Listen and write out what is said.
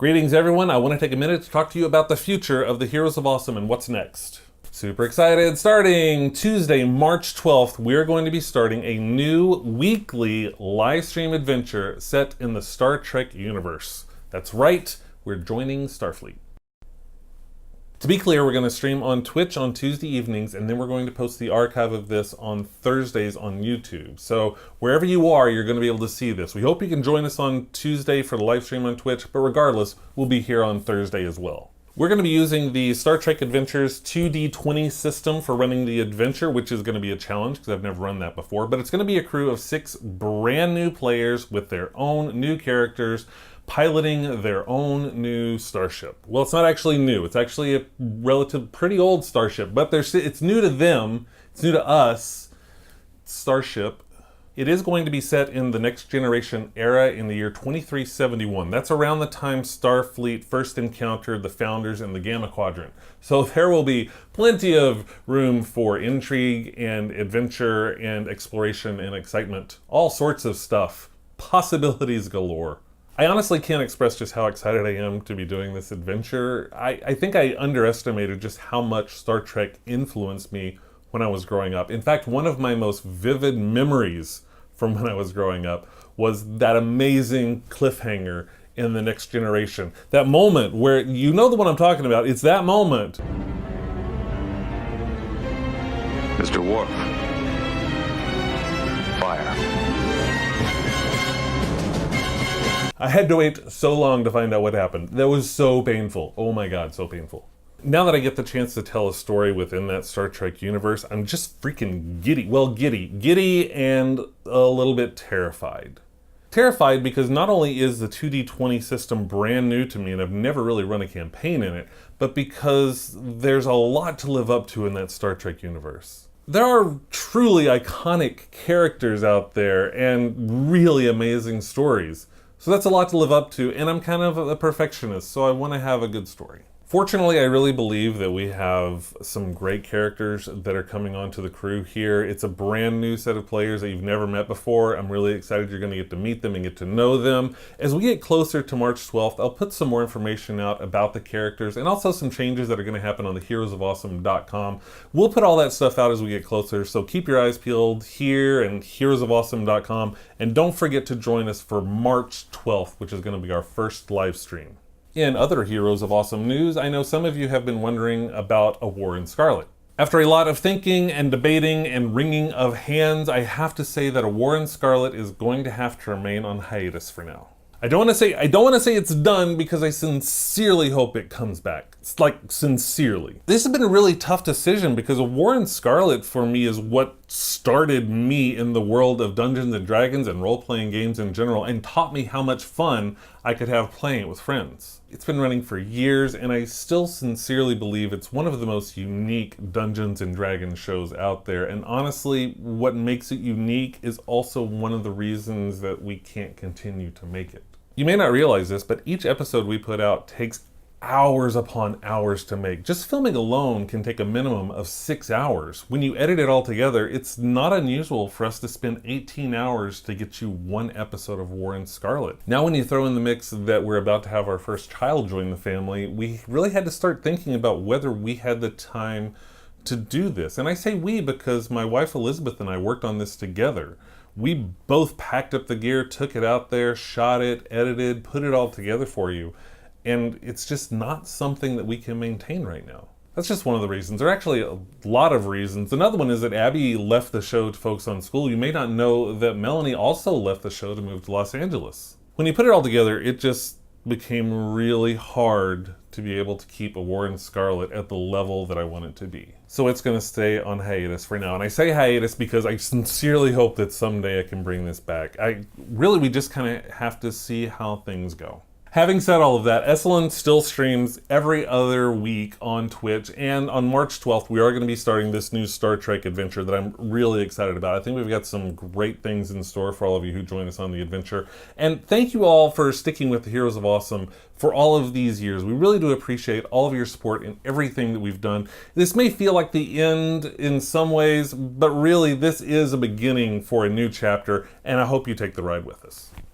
Greetings everyone, I want to take a minute to talk to you about the future of the Heroes of Awesome and what's next. Super excited! Starting Tuesday, March 12th, we're going to be starting a new weekly live stream adventure set in the Star Trek universe. That's right, we're joining Starfleet. To be clear, we're going to stream on Twitch on Tuesday evenings, and then we're going to post the archive of this on Thursdays on YouTube. So wherever you are, you're going to be able to see this. We hope you can join us on Tuesday for the live stream on Twitch, but regardless, we'll be here on Thursday as well. We're going to be using the Star Trek Adventures 2D20 system for running the adventure, which is going to be a challenge because I've never run that before, but it's going to be a crew of 6 brand new players with their own new characters, piloting their own new starship. Well, it's not actually new. It's actually a pretty old starship, but it's new to them. It's new to us. Starship. It is going to be set in the Next Generation era in the year 2371. That's around the time Starfleet first encountered the Founders in the Gamma Quadrant. So there will be plenty of room for intrigue and adventure and exploration and excitement. All sorts of stuff. Possibilities galore. I honestly can't express just how excited I am to be doing this adventure. I think I underestimated just how much Star Trek influenced me when I was growing up. In fact, one of my most vivid memories from when I was growing up was that amazing cliffhanger in The Next Generation. That moment where, you know the one I'm talking about, it's that moment. Mr. Worf. Fire. I had to wait so long to find out what happened. That was so painful. Oh my God, so painful. Now that I get the chance to tell a story within that Star Trek universe, I'm just freaking giddy. Well, giddy and a little bit terrified. Terrified because not only is the 2D20 system brand new to me and I've never really run a campaign in it, but because there's a lot to live up to in that Star Trek universe. There are truly iconic characters out there and really amazing stories. So that's a lot to live up to, and I'm kind of a perfectionist, so I want to have a good story. Fortunately, I really believe that we have some great characters that are coming onto the crew here. It's a brand new set of players that you've never met before. I'm really excited you're going to get to meet them and get to know them. As we get closer to March 12th, I'll put some more information out about the characters and also some changes that are going to happen on the heroesofawesome.com. We'll put all that stuff out as we get closer, so keep your eyes peeled here and heroesofawesome.com, and don't forget to join us for March 12th, which is going to be our first live stream. In other Heroes of Awesome news, I know some of you have been wondering about A War in Scarlet. After a lot of thinking and debating and wringing of hands, I have to say that A War in Scarlet is going to have to remain on hiatus for now. I don't want to say it's done because I sincerely hope it comes back. It's like, sincerely. This has been a really tough decision because A War in Scarlet for me is what started me in the world of Dungeons and Dragons and role-playing games in general and taught me how much fun I could have playing it with friends. It's been running for years and I still sincerely believe it's one of the most unique Dungeons and Dragons shows out there, and honestly, what makes it unique is also one of the reasons that we can't continue to make it. You may not realize this, but each episode we put out takes hours upon hours to make. Just filming alone can take a minimum of 6 hours. When you edit it all together, it's not unusual for us to spend 18 hours to get you one episode of War in Scarlet. Now when you throw in the mix that we're about to have our first child join the family, we really had to start thinking about whether we had the time to do this. And I say we because my wife Elizabeth and I worked on this together. We both packed up the gear, took it out there, shot it, edited, put it all together for you. And it's just not something that we can maintain right now. That's just one of the reasons. There are actually a lot of reasons. Another one is that Abby left the show to focus on school. You may not know that Melanie also left the show to move to Los Angeles. When you put it all together, it just became really hard to be able to keep A War in Scarlet at the level that I want it to be. So it's going to stay on hiatus for now. And I say hiatus because I sincerely hope that someday I can bring this back. We just kind of have to see how things go. Having said all of that, Esalen still streams every other week on Twitch, and on March 12th, we are going to be starting this new Star Trek adventure that I'm really excited about. I think we've got some great things in store for all of you who join us on the adventure. And thank you all for sticking with the Heroes of Awesome for all of these years. We really do appreciate all of your support in everything that we've done. This may feel like the end in some ways, but really this is a beginning for a new chapter, and I hope you take the ride with us.